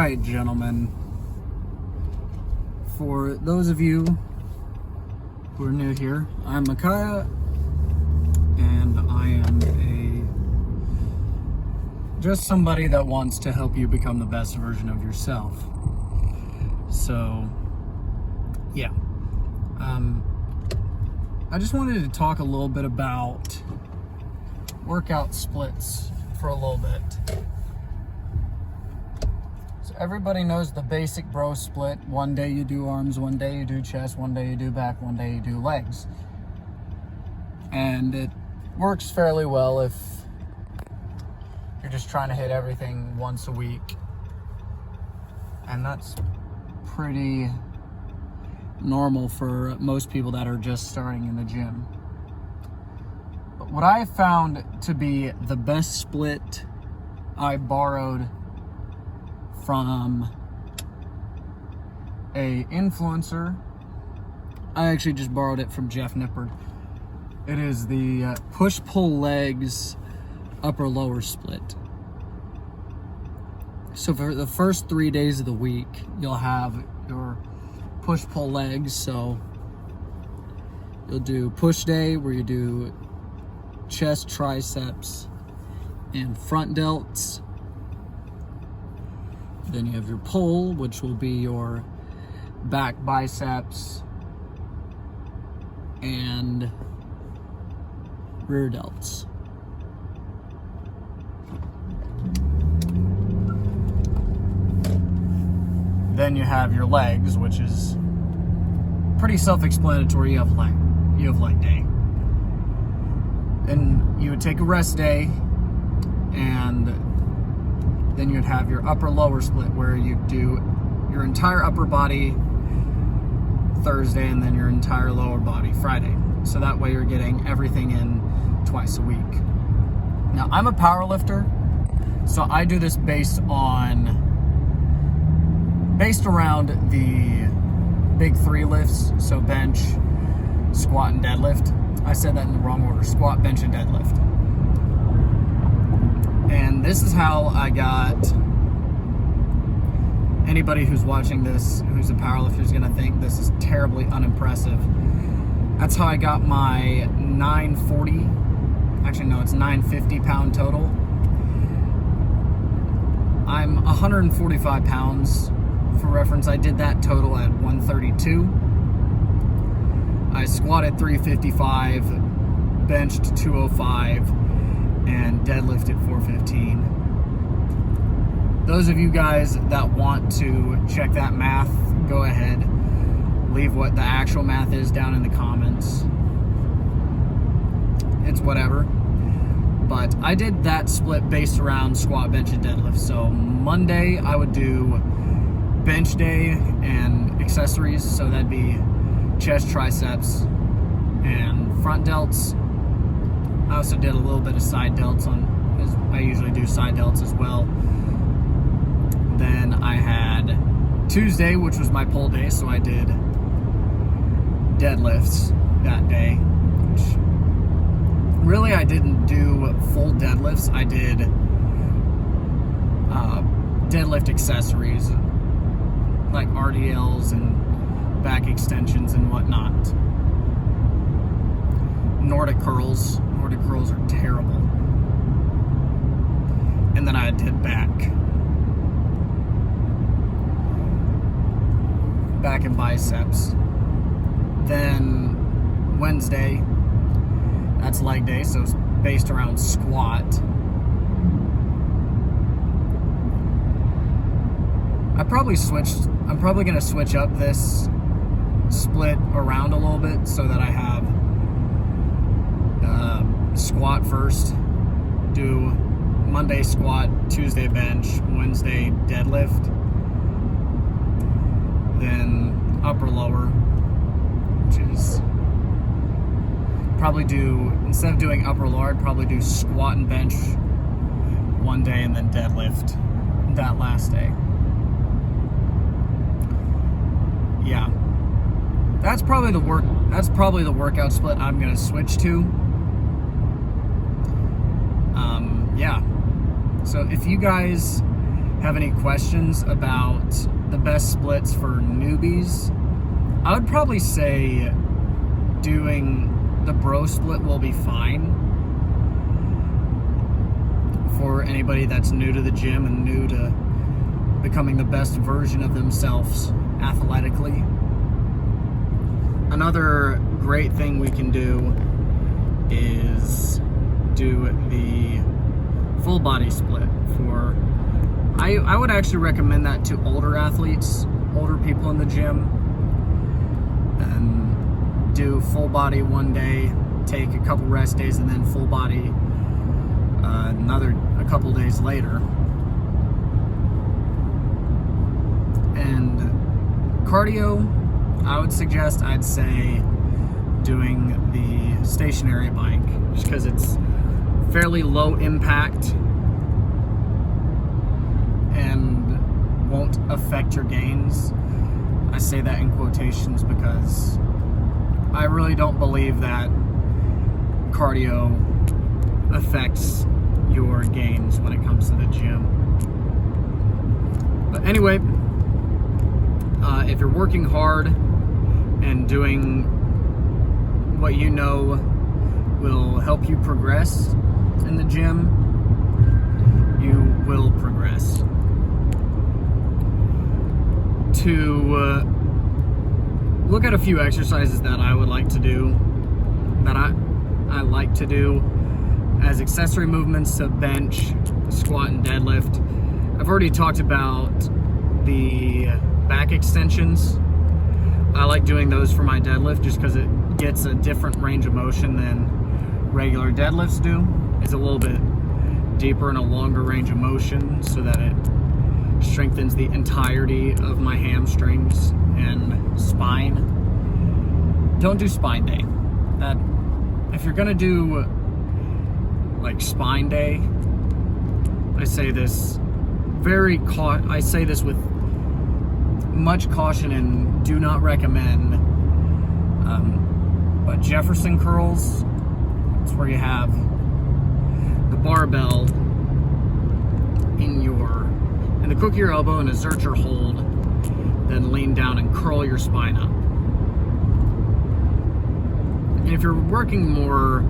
right, gentlemen. For those of you who are new here, I'm Micaiah, and I am just somebody that wants to help you become the best version of yourself. So, yeah. I just wanted to talk a little bit about workout splits for a little bit. So everybody knows the basic bro split. One day you do arms, one day you do chest, one day you do back, one day you do legs. And it works fairly well if you're just trying to hit everything once a week. And that's pretty normal for most people that are just starting in the gym. But what I found to be the best split, I borrowed from a influencer. I actually just borrowed it from Jeff Nippard. It is the push-pull legs upper-lower split. So for the first 3 days of the week, you'll have your push-pull legs. So you'll do push day, where you do chest, triceps, and front delts. Then you have your pull, which will be your back biceps and rear delts. Then you have your legs, which is pretty self-explanatory. You have leg day. Then you would take a rest day, and then you'd have your upper-lower split, where you do your entire upper body Thursday and then your entire lower body Friday. So that way you're getting everything in twice a week. Now, I'm a power lifter, so I do this based around the big three lifts, so bench, squat, and deadlift. I said that in the wrong order: squat, bench, and deadlift. And this is how I got, anybody who's watching this who's a powerlifter is gonna think this is terribly unimpressive. That's how I got my 940, actually no, it's 950 pound total. I'm 145 pounds. For reference, I did that total at 132. I squatted 355, benched 205, and deadlifted 415. Those of you guys that want to check that math, go ahead. Leave what the actual math is down in the comments. It's whatever. But I did that split based around squat, bench, and deadlift. So Monday I would do bench day and accessories, so that'd be chest, triceps, and front delts. I also did a little bit of side delts I usually do side delts as well. Then I had Tuesday, which was my pull day, so I did deadlifts that day, which really I didn't do full deadlifts. I did deadlift accessories, like RDLs and back extensions and whatnot. Nordic curls are terrible. And then I did back and biceps. Then Wednesday, that's leg day, so it's based around squat. I'm probably gonna switch up this split around a little bit so that I have squat first, do Monday squat, Tuesday bench, Wednesday deadlift, then upper lower, which is probably instead of doing upper lower, I'd probably do squat and bench one day and then deadlift that last day. Yeah, that's probably the workout split I'm gonna switch to. Yeah, so if you guys have any questions about the best splits for newbies, I would probably say doing the bro split will be fine for anybody that's new to the gym and new to becoming the best version of themselves athletically. Another great thing we can do is do the full body split for, I would actually recommend that to older athletes, older people in the gym, and do full body one day, take a couple rest days, and then full body a couple days later. And cardio, I would suggest, I'd say doing the stationary bike, just because it's fairly low impact and won't affect your gains. I say that in quotations because I really don't believe that cardio affects your gains when it comes to the gym. But anyway, if you're working hard and doing what you know will help you progress in the gym, you will progress. To look at a few exercises that I would like to do, that I like to do as accessory movements to bench, squat, and deadlift. I've already talked about the back extensions. I like doing those for my deadlift just because it gets a different range of motion than regular deadlifts do. It's a little bit deeper and a longer range of motion so that it strengthens the entirety of my hamstrings and spine. Don't do spine day. That, if you're gonna do like spine day, I say this with much caution and do not recommend. But Jefferson curls, it's where you have the barbell in the crook of your elbow and exert your hold, then lean down and curl your spine up. And if you're working more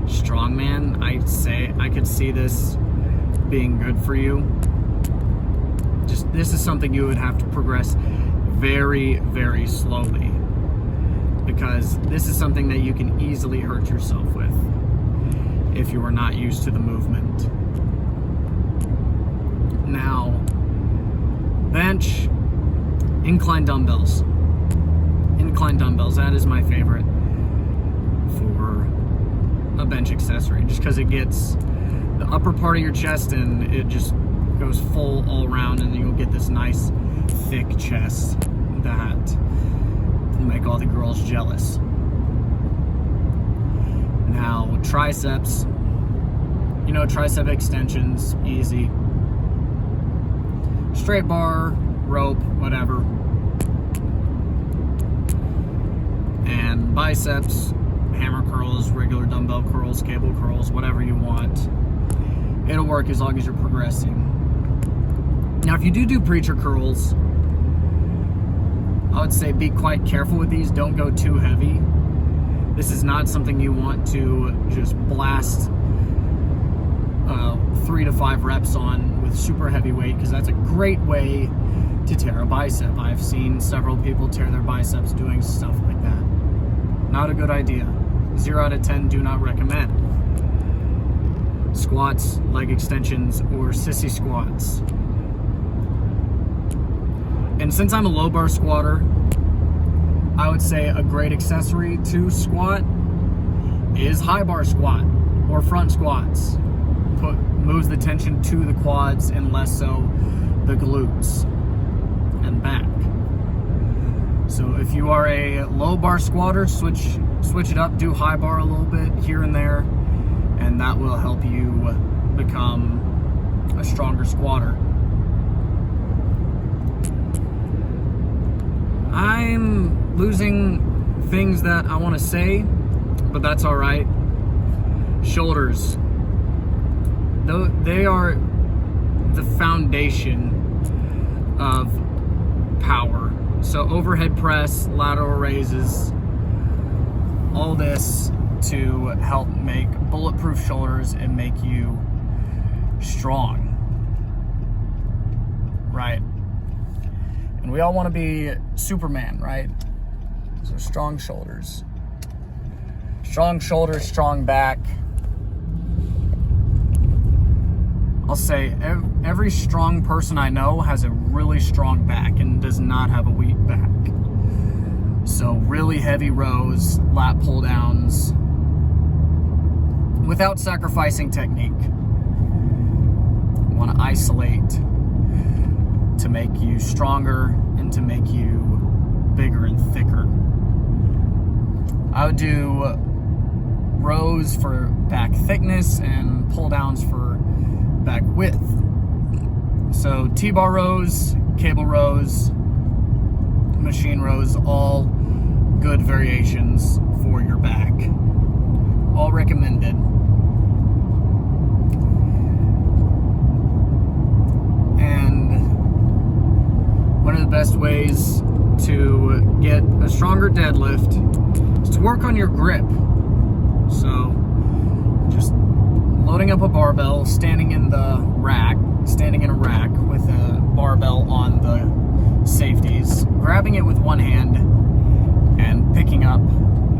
strongman, I could see this being good for you. Just, this is something you would have to progress very, very slowly, because this is something that you can easily hurt yourself with if you are not used to the movement. Now, bench, incline dumbbells. Incline dumbbells, that is my favorite for a bench accessory, just because it gets the upper part of your chest and it just goes full all around, and you'll get this nice thick chest that will make all the girls jealous. Now, triceps, tricep extensions, easy. Straight bar, rope, whatever. And biceps, hammer curls, regular dumbbell curls, cable curls, whatever you want. It'll work as long as you're progressing. Now, if you do preacher curls, I would say be quite careful with these. Don't go too heavy. This is not something you want to just blast 3 to 5 reps on with super heavy weight, because that's a great way to tear a bicep. I've seen several people tear their biceps doing stuff like that. Not a good idea. 0 out of 10, do not recommend. Squats, leg extensions, or sissy squats. And since I'm a low bar squatter, I would say a great accessory to squat is high bar squat or front squats. Moves the tension to the quads and less so the glutes and back. So if you are a low bar squatter, switch it up, do high bar a little bit here and there, and that will help you become a stronger squatter. I'm losing things that I want to say, but that's all right. Shoulders. They are the foundation of power. So overhead press, lateral raises, all this to help make bulletproof shoulders and make you strong, right? And we all want to be Superman, right? So strong shoulders, strong back. I'll say every strong person I know has a really strong back and does not have a weak back. So really heavy rows, lat pull downs, without sacrificing technique. You want to isolate to make you stronger and to make you bigger and thicker. I would do rows for back thickness and pull downs for back width. So T-bar rows, cable rows, machine rows, all good variations for your back. All recommended. And one of the best ways to get a stronger deadlift is to work on your grip. So just loading up a barbell, standing in a rack with a barbell on the safeties, grabbing it with one hand and picking up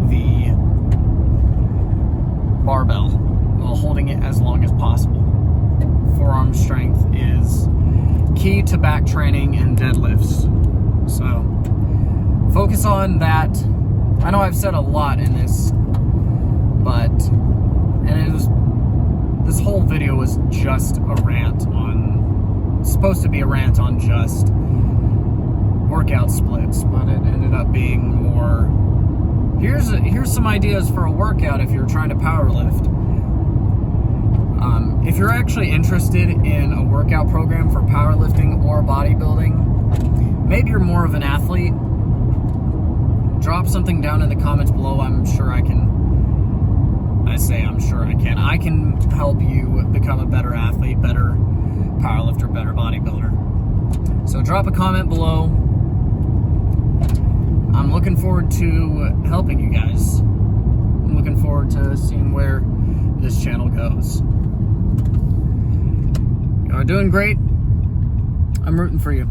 the barbell while holding it as long as possible. Forearm strength is key to back training and deadlifts. So focus on that. I know I've said a lot in this, this whole video was just a rant on, supposed to be a rant on just workout splits, but it ended up being more, here's some ideas for a workout if you're trying to power lift. If you're actually interested in a workout program for powerlifting or bodybuilding, maybe you're more of an athlete, drop something down in the comments below. I'm sure I can. I can help you become a better athlete, better powerlifter, better bodybuilder. So drop a comment below. I'm looking forward to helping you guys. I'm looking forward to seeing where this channel goes. You are doing great. I'm rooting for you.